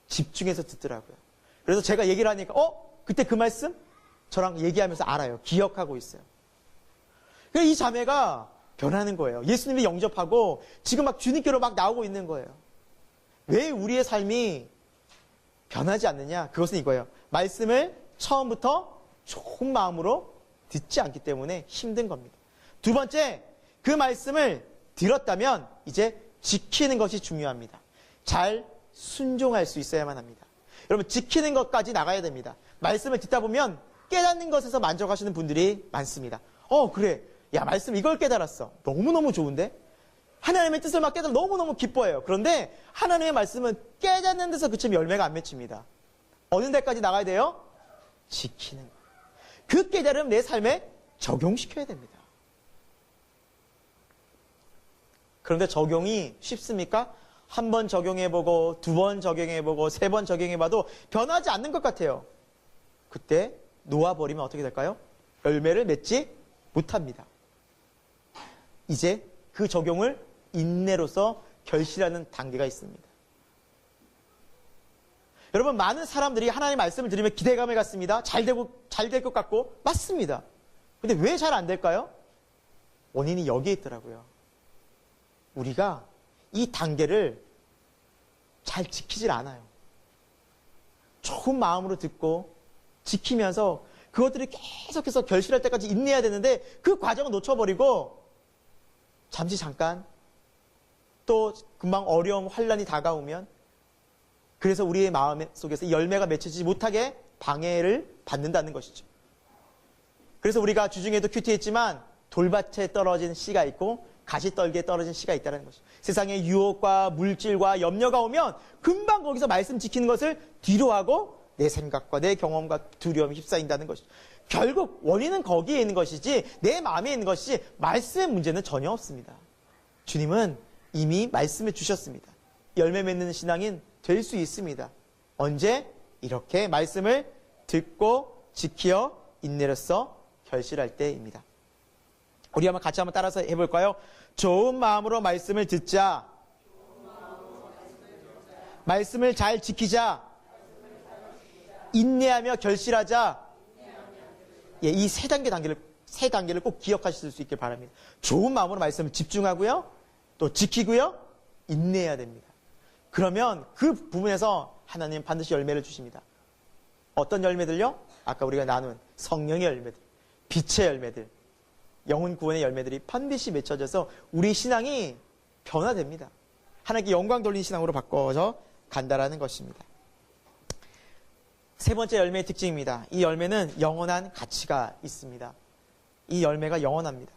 집중해서 듣더라고요. 그래서 제가 얘기를 하니까 그때 그 말씀? 저랑 얘기하면서 알아요. 기억하고 있어요. 그래서 이 자매가 변하는 거예요. 예수님을 영접하고 지금 막 주님께로 막 나오고 있는 거예요. 왜 우리의 삶이 변하지 않느냐? 그것은 이거예요. 말씀을 처음부터 좋은 마음으로 듣지 않기 때문에 힘든 겁니다. 두 번째, 그 말씀을 들었다면 이제 지키는 것이 중요합니다. 잘 순종할 수 있어야만 합니다. 여러분, 지키는 것까지 나가야 됩니다. 말씀을 듣다 보면 깨닫는 것에서 만족하시는 분들이 많습니다. 그래. 야, 말씀 이걸 깨달았어. 너무너무 좋은데? 하나님의 뜻을 막 깨달으면 너무너무 기뻐해요. 그런데 하나님의 말씀은 깨닫는 데서 그치면 열매가 안 맺힙니다. 어느 데까지 나가야 돼요? 지키는 거. 그 깨달음 내 삶에 적용시켜야 됩니다. 그런데 적용이 쉽습니까? 한 번 적용해보고, 두 번 적용해보고, 세 번 적용해봐도 변하지 않는 것 같아요. 그때 놓아버리면 어떻게 될까요? 열매를 맺지 못합니다. 이제 그 적용을 인내로서 결실하는 단계가 있습니다. 여러분, 많은 사람들이 하나님의 말씀을 들으면 기대감을 갖습니다. 잘 될 것 같고 맞습니다. 근데 왜 잘 안 될까요? 원인이 여기에 있더라고요. 우리가 이 단계를 잘 지키질 않아요. 좋은 마음으로 듣고 지키면서 그것들이 계속해서 결실할 때까지 인내해야 되는데 그 과정을 놓쳐버리고 잠깐 또 금방 어려움, 환란이 다가오면 그래서 우리의 마음 속에서 열매가 맺혀지지 못하게 방해를 받는다는 것이죠. 그래서 우리가 주중에도 큐티했지만 돌밭에 떨어진 씨가 있고 가시떨기에 떨어진 씨가 있다는 것이죠. 세상의 유혹과 물질과 염려가 오면 금방 거기서 말씀 지키는 것을 뒤로하고 내 생각과 내 경험과 두려움이 휩싸인다는 것이죠. 결국 원인은 거기에 있는 것이지 내 마음에 있는 것이지 말씀의 문제는 전혀 없습니다. 주님은 이미 말씀해 주셨습니다. 열매 맺는 신앙인 될 수 있습니다. 언제? 이렇게 말씀을 듣고 지키어 인내로써 결실할 때입니다. 우리 한번 같이 따라서 해볼까요? 좋은 마음으로 말씀을 듣자. 말씀을 잘 지키자. 인내하며 결실하자. 이 세 단계를 꼭 기억하실 수 있길 바랍니다. 좋은 마음으로 말씀을 집중하고요. 또 지키고요. 인내해야 됩니다. 그러면 그 부분에서 하나님 반드시 열매를 주십니다. 어떤 열매들요? 아까 우리가 나눈 성령의 열매들, 빛의 열매들, 영혼 구원의 열매들이 반드시 맺혀져서 우리 신앙이 변화됩니다. 하나님께 영광 돌리는 신앙으로 바꿔서 간다라는 것입니다. 세 번째 열매의 특징입니다. 이 열매는 영원한 가치가 있습니다. 이 열매가 영원합니다.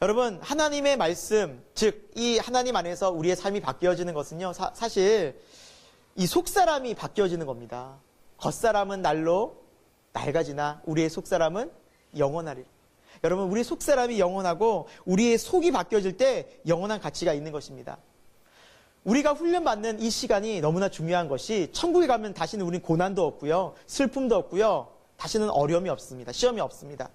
여러분, 하나님의 말씀, 즉 이 하나님 안에서 우리의 삶이 바뀌어지는 것은요, 사실 이 속사람이 바뀌어지는 겁니다. 겉사람은 날로 낡아지나 우리의 속사람은 영원하리라. 여러분, 우리의 속사람이 영원하고 우리의 속이 바뀌어질 때 영원한 가치가 있는 것입니다. 우리가 훈련받는 이 시간이 너무나 중요한 것이 천국에 가면 다시는 우리는 고난도 없고요. 슬픔도 없고요. 다시는 어려움이 없습니다. 시험이 없습니다.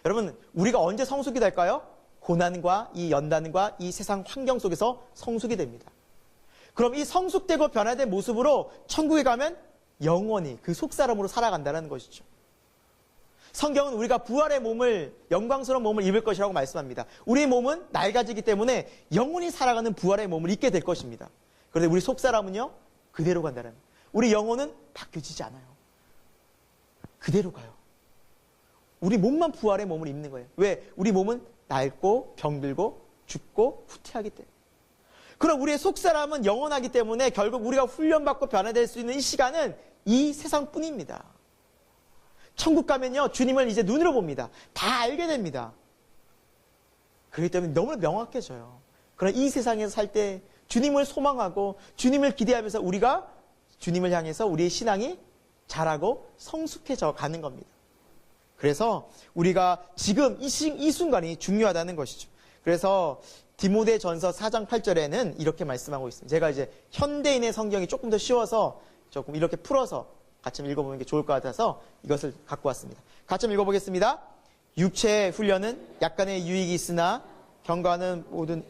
여러분, 우리가 언제 성숙이 될까요? 고난과 이 연단과 이 세상 환경 속에서 성숙이 됩니다. 그럼 이 성숙되고 변화된 모습으로 천국에 가면 영원히 그 속사람으로 살아간다는 것이죠. 성경은 우리가 부활의 몸을, 영광스러운 몸을 입을 것이라고 말씀합니다. 우리의 몸은 낡아지기 때문에 영원히 살아가는 부활의 몸을 입게 될 것입니다. 그런데 우리 속사람은요, 그대로 간다는 거예요. 우리 영혼은 바뀌어지지 않아요. 그대로 가요. 우리 몸만 부활의 몸을 입는 거예요. 왜? 우리 몸은 낡고 병들고 죽고 후퇴하기 때문에. 그럼 우리의 속사람은 영원하기 때문에 결국 우리가 훈련받고 변화될 수 있는 이 시간은 이 세상뿐입니다. 천국 가면요, 주님을 이제 눈으로 봅니다. 다 알게 됩니다. 그렇기 때문에 너무 명확해져요. 그러나 이 세상에서 살 때 주님을 소망하고 주님을 기대하면서 우리가 주님을 향해서 우리의 신앙이 자라고 성숙해져 가는 겁니다. 그래서 우리가 지금 이 순간이 중요하다는 것이죠. 그래서 디모데전서 4장 8절에는 이렇게 말씀하고 있습니다. 제가 이제 현대인의 성경이 조금 더 쉬워서 조금 이렇게 풀어서 같이 읽어보는 게 좋을 것 같아서 이것을 갖고 왔습니다. 같이 읽어보겠습니다. 육체의 훈련은 약간의 유익이 있으나 경과는 모든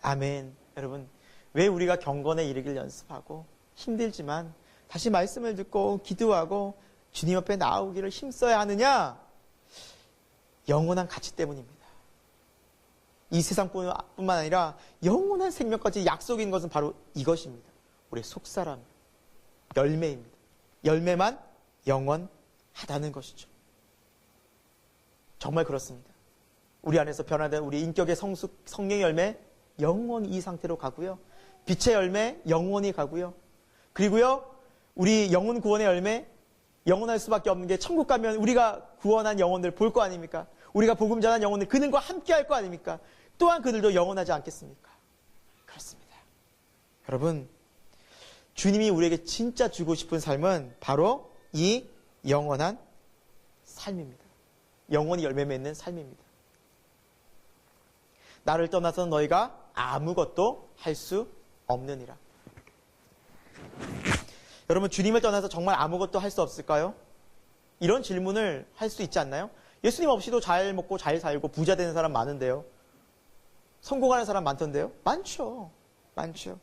아멘. 여러분, 왜 우리가 경건에 이르길 연습하고 힘들지만 다시 말씀을 듣고 기도하고 주님 앞에 나오기를 힘써야 하느냐? 영원한 가치 때문입니다. 이 세상뿐만 아니라 영원한 생명까지 약속인 것은 바로 이것입니다. 우리의 속사람, 열매입니다. 열매만 영원하다는 것이죠. 정말 그렇습니다. 우리 안에서 변화된 우리 인격의 성령의 열매 영원히 이 상태로 가고요. 빛의 열매 영원히 가고요. 그리고요, 우리 영혼 구원의 열매 영원할 수밖에 없는 게 천국 가면 우리가 구원한 영혼들 볼 거 아닙니까? 우리가 복음 전한 영혼들 그들과 함께 할 거 아닙니까? 또한 그들도 영원하지 않겠습니까? 그렇습니다. 여러분, 주님이 우리에게 진짜 주고 싶은 삶은 바로 이 영원한 삶입니다. 영원히 열매 맺는 삶입니다. 나를 떠나서는 너희가 아무것도 할 수 없느니라. 여러분, 주님을 떠나서 정말 아무것도 할 수 없을까요? 이런 질문을 할 수 있지 않나요? 예수님 없이도 잘 먹고 잘 살고 부자 되는 사람 많은데요. 성공하는 사람 많던데요. 많죠. 많죠.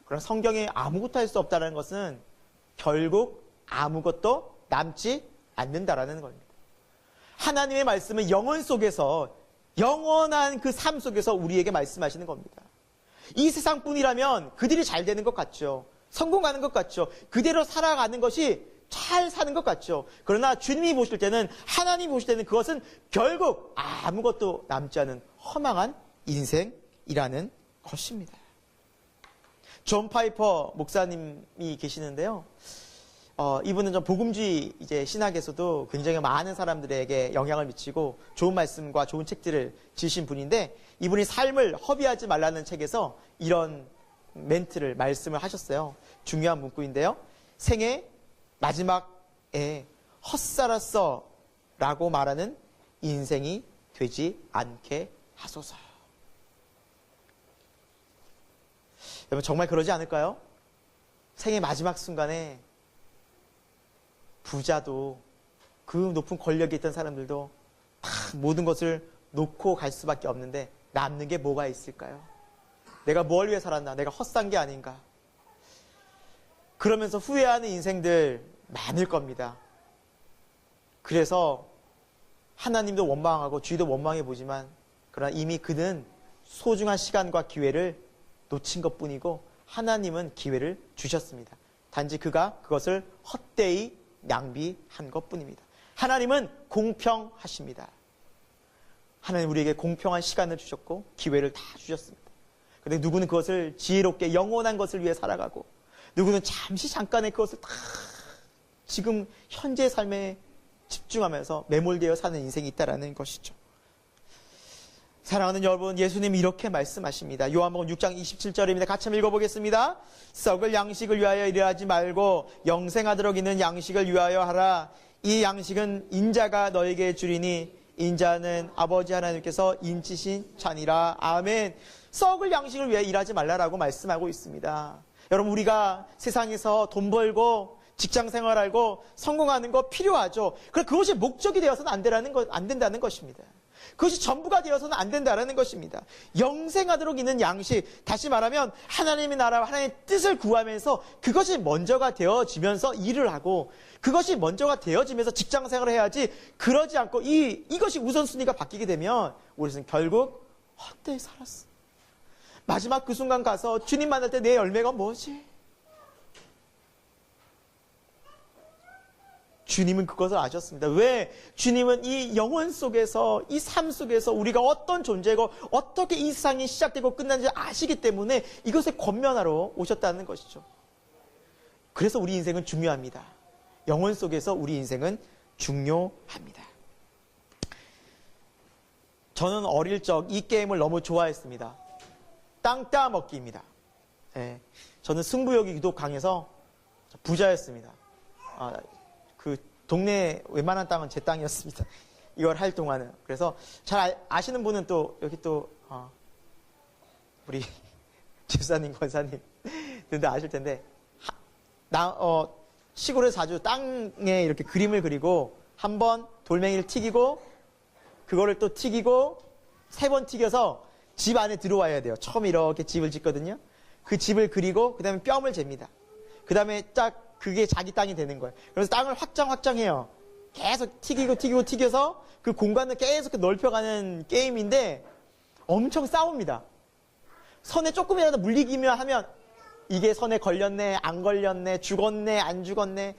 그러나 성경에 아무것도 할 수 없다는 것은 결국 아무것도 남지 않는다라는 겁니다. 하나님의 말씀은 영혼 속에서, 영원한 그 삶 속에서 우리에게 말씀하시는 겁니다. 이 세상뿐이라면 그들이 잘 되는 것 같죠. 성공하는 것 같죠. 그대로 살아가는 것이 잘 사는 것 같죠. 그러나 주님이 보실 때는, 하나님이 보실 때는 그것은 결국 아무것도 남지 않은 허망한 인생이라는 것입니다. 존 파이퍼 목사님이 계시는데요. 이분은 좀 복음주의 이제 신학에서도 굉장히 많은 사람들에게 영향을 미치고 좋은 말씀과 좋은 책들을 지으신 분인데, 이분이 삶을 허비하지 말라는 책에서 이런 멘트를 말씀을 하셨어요. 중요한 문구인데요. 생애 마지막에 헛살았어 라고 말하는 인생이 되지 않게 하소서. 여러분, 정말 그러지 않을까요? 생애 마지막 순간에 부자도, 그 높은 권력이 있던 사람들도 다 모든 것을 놓고 갈 수밖에 없는데 남는 게 뭐가 있을까요? 내가 뭘 위해 살았나? 내가 헛산 게 아닌가? 그러면서 후회하는 인생들 많을 겁니다. 그래서 하나님도 원망하고 주위도 원망해 보지만, 그러나 이미 그는 소중한 시간과 기회를 놓친 것뿐이고 하나님은 기회를 주셨습니다. 단지 그가 그것을 헛되이 낭비한 것뿐입니다. 하나님은 공평하십니다. 하나님 우리에게 공평한 시간을 주셨고 기회를 다 주셨습니다. 그런데 누구는 그것을 지혜롭게 영원한 것을 위해 살아가고, 누구는 잠깐의 그것을 다 지금 현재의 삶에 집중하면서 매몰되어 사는 인생이 있다는 것이죠. 사랑하는 여러분, 예수님이 이렇게 말씀하십니다. 요한복음 6장 27절입니다. 같이 한번 읽어보겠습니다. 썩을 양식을 위하여 일하지 말고 영생하도록 있는 양식을 위하여 하라. 이 양식은 인자가 너에게 주리니 인자는 아버지 하나님께서 인치신 잔이라. 아멘. 썩을 양식을 위해 일하지 말라라고 말씀하고 있습니다. 여러분, 우리가 세상에서 돈 벌고 직장 생활하고 성공하는 거 필요하죠. 그러나 그것이 목적이 되어서는 안 된다는 것입니다. 그것이 전부가 되어서는 안 된다는 것입니다. 영생하도록 있는 양식, 다시 말하면 하나님의 나라와 하나님의 뜻을 구하면서 그것이 먼저가 되어지면서 일을 하고, 그것이 먼저가 되어지면서 직장 생활을 해야지, 그러지 않고 이것이 우선순위가 바뀌게 되면 우리는 결국 헛되이 살았어. 마지막 그 순간 가서 주님 만날 때 내 열매가 뭐지? 주님은 그것을 아셨습니다. 왜? 주님은 이 영혼 속에서, 이 삶 속에서 우리가 어떤 존재고 어떻게 이 세상이 시작되고 끝난지 아시기 때문에 이것을 권면하러 오셨다는 것이죠. 그래서 우리 인생은 중요합니다. 영혼 속에서 우리 인생은 중요합니다. 저는 어릴 적 이 게임을 너무 좋아했습니다. 땅 따먹기입니다. 네, 저는 승부욕이 유독 강해서 부자였습니다. 그 동네 웬만한 땅은 제 땅이었습니다. 이걸 할 동안은. 그래서 잘 아시는 분은 또 여기 또 우리 집사님, 권사님 들도 아실 텐데 시골에 자주 땅에 이렇게 그림을 그리고 한 번 돌멩이를 튀기고 그거를 또 튀기고 3번 튀겨서 집 안에 들어와야 돼요. 처음 이렇게 집을 짓거든요. 그 집을 그리고 그 다음에 뼘을 잽니다. 그 다음에 딱 그게 자기 땅이 되는 거예요. 그래서 땅을 확장해요. 계속 튀겨서 그 공간을 계속 넓혀가는 게임인데 엄청 싸웁니다. 선에 조금이라도 물리기만 하면 이게 선에 걸렸네, 안 걸렸네, 죽었네, 안 죽었네,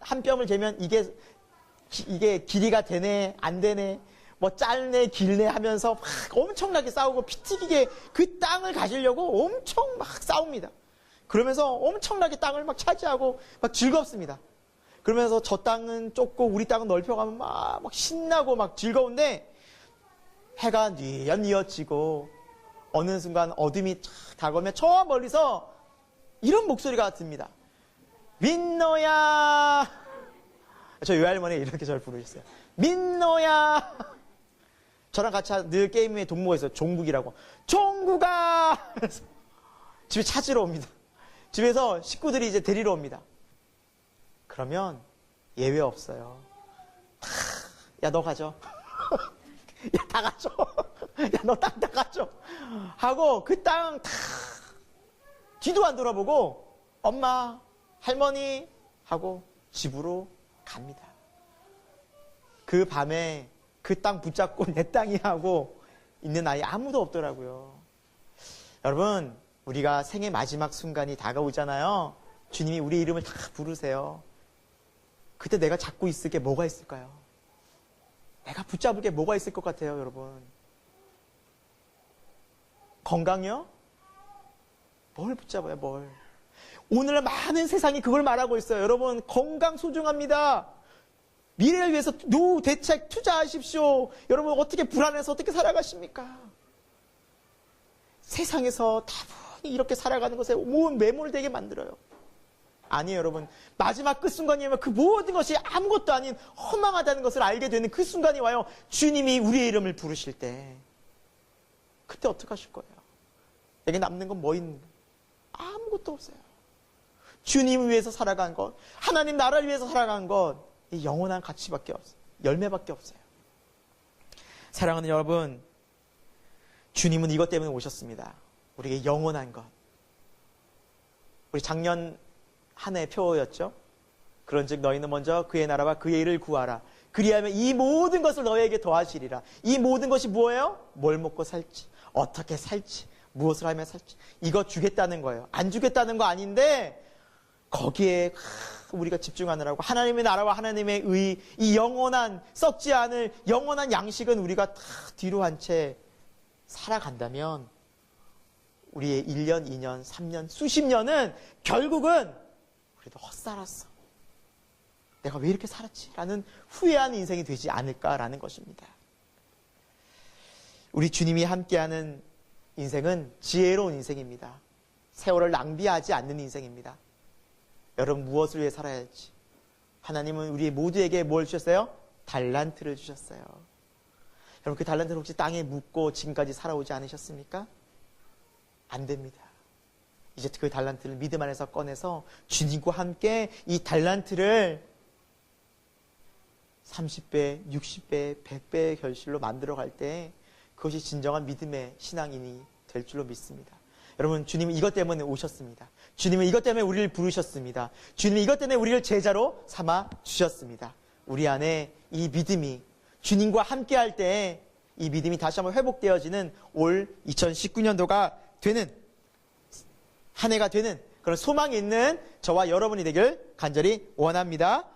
한 뼘을 재면 이게 길이가 되네, 안 되네, 뭐 짧네, 길네 하면서 막 엄청나게 싸우고 피 튀기게 그 땅을 가지려고 엄청 막 싸웁니다. 그러면서 엄청나게 땅을 막 차지하고 막 즐겁습니다. 그러면서 저 땅은 좁고 우리 땅은 넓혀가면 막 신나고 막 즐거운데 해가 뉘엿뉘엿지고 어느 순간 어둠이 쫙 다가오면 저 멀리서 이런 목소리가 듭니다. 민노야. 저 외할머니 이렇게 저를 부르셨어요. 민노야. 저랑 같이 늘 게임의 동무가 있어요. 종국이라고. 종국아. 집에 찾으러 옵니다. 집에서 식구들이 이제 데리러 옵니다. 그러면 예외 없어요. 야, 너 가져. 야, 다 가져. 야, 너 땅 다 가져. 하고 그 땅 다 뒤도 안 돌아보고 엄마, 할머니 하고 집으로 갑니다. 그 밤에 그 땅 붙잡고 내 땅이 하고 있는 아이 아무도 없더라고요. 여러분, 우리가 생의 마지막 순간이 다가오잖아요. 주님이 우리 이름을 다 부르세요. 그때 내가 잡고 있을 게 뭐가 있을까요? 내가 붙잡을 게 뭐가 있을 것 같아요, 여러분? 건강이요? 뭘 붙잡아요, 뭘? 오늘 많은 세상이 그걸 말하고 있어요. 여러분, 건강 소중합니다. 미래를 위해서 노대책 투자하십시오. 여러분, 어떻게 불안해서 어떻게 살아가십니까? 세상에서 다분히 이렇게 살아가는 것에 매몰되게 만들어요. 아니에요, 여러분. 마지막 끝순간이면 그 모든 것이 아무것도 아닌 허망하다는 것을 알게 되는 그 순간이 와요. 주님이 우리의 이름을 부르실 때. 그때 어떻게 하실 거예요? 내게 남는 건 뭐 있는 거예요? 아무것도 없어요. 주님을 위해서 살아간 것, 하나님 나라를 위해서 살아간 것, 이 영원한 가치밖에 없어요. 열매밖에 없어요. 사랑하는 여러분, 주님은 이것 때문에 오셨습니다. 우리에게 영원한 것. 우리 작년 한 해 표였죠. 그런즉 너희는 먼저 그의 나라와 그의 일을 구하라. 그리하면 이 모든 것을 너희에게 더하시리라. 이 모든 것이 뭐예요? 뭘 먹고 살지, 어떻게 살지, 무엇을 하며 살지. 이거 주겠다는 거예요. 안 주겠다는 거 아닌데 거기에 우리가 집중하느라고 하나님의 나라와 하나님의 의, 이 영원한 썩지 않을 영원한 양식은 우리가 다 뒤로 한 채 살아간다면 우리의 1년, 2년, 3년, 수십 년은 결국은 우리도 헛살았어. 내가 왜 이렇게 살았지? 라는 후회하는 인생이 되지 않을까라는 것입니다. 우리 주님이 함께하는 인생은 지혜로운 인생입니다. 세월을 낭비하지 않는 인생입니다. 여러분, 무엇을 위해 살아야 할지. 하나님은 우리 모두에게 뭘 주셨어요? 달란트를 주셨어요. 여러분, 그 달란트를 혹시 땅에 묻고 지금까지 살아오지 않으셨습니까? 안 됩니다. 이제 그 달란트를 믿음 안에서 꺼내서 주님과 함께 이 달란트를 30배, 60배, 100배의 결실로 만들어갈 때 그것이 진정한 믿음의 신앙인이 될 줄로 믿습니다. 여러분, 주님은 이것 때문에 오셨습니다. 주님은 이것 때문에 우리를 부르셨습니다. 주님은 이것 때문에 우리를 제자로 삼아 주셨습니다. 우리 안에 이 믿음이 주님과 함께 할 때 이 믿음이 다시 한번 회복되어지는 올 2019년도가 되는 한 해가 되는 그런 소망이 있는 저와 여러분이 되길 간절히 원합니다.